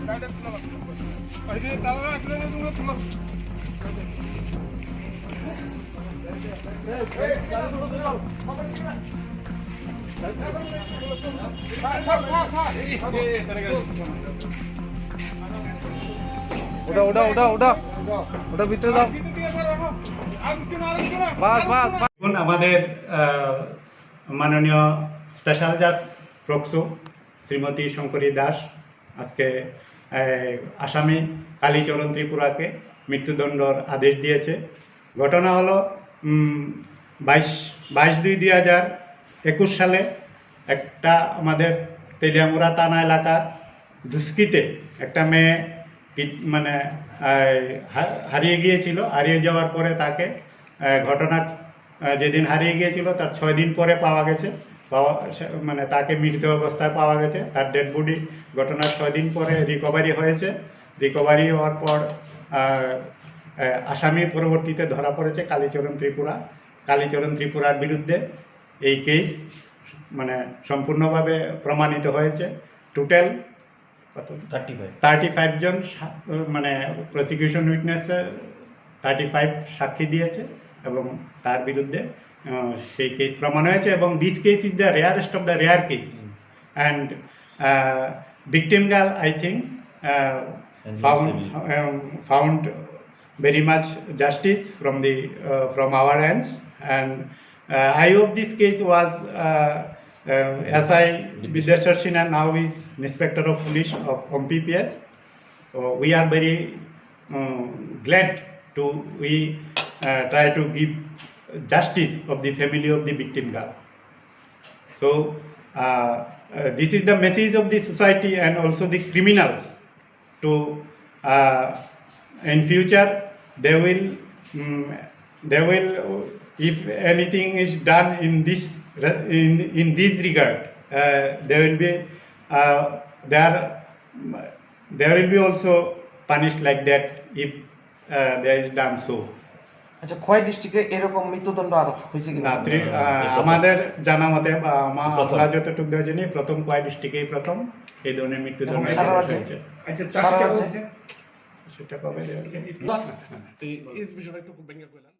ওটা ভিতরে দাও। আমাদের মাননীয় স্পেশাল জাজ প্রক্সো শ্রীমতী শঙ্করী দাস আজকে আসামি কালীচরণ ত্রিপুরাকে মৃত্যুদণ্ডর আদেশ দিয়েছে। ঘটনা হলো 22/2/2021 সালে একটা আমাদের তেলিয়ামুড়া থানা এলাকার দুষ্কৃতে একটা মেয়ে মানে হারিয়ে গিয়েছিল। হারিয়ে যাওয়ার পরে তাকে ঘটনা যেদিন হারিয়ে গিয়েছিল তার 6 দিন পরে পাওয়া গেছে। মানে তাকে মৃত অবস্থায় পাওয়া গেছে। তার ডেড বডি ঘটনার 6 দিন পরে রিকভারি হয়েছে। রিকভারি হওয়ার পর আসামি পরবর্তীতে ধরা পড়েছে কালীচরণ ত্রিপুরার বিরুদ্ধে এই কেস মানে সম্পূর্ণভাবে প্রমাণিত হয়েছে। টোটাল 35 জন মানে প্রসিকিউশন উইটনেসের 35 সাক্ষী দিয়েছে এবং তার বিরুদ্ধে সেই কেস প্রমাণ হয়েছে। এবং this case is the rarest of the rare case and victim girl I think found very much justice from our ends, and I hope this case was SI Bwtharnani now is Inspector of Police of PPS. So we are very glad to try to give justice of the family of the victim girl. So this is the message of the society and also the criminals to in future they will if anything is done in this regard there will be also punished like that if there is done so. আচ্ছা, খোয়াই ডিস্ট্রিক্টে এরকম মৃত্যুদণ্ড আর হয়েছে কিনা? আমাদের জানা মতে আমরা যতটুকু জানি প্রথম খোয়াই ডিস্ট্রিক্টেই প্রথম এই ধরনের মৃত্যুদণ্ড হয়েছে। সেটা কবে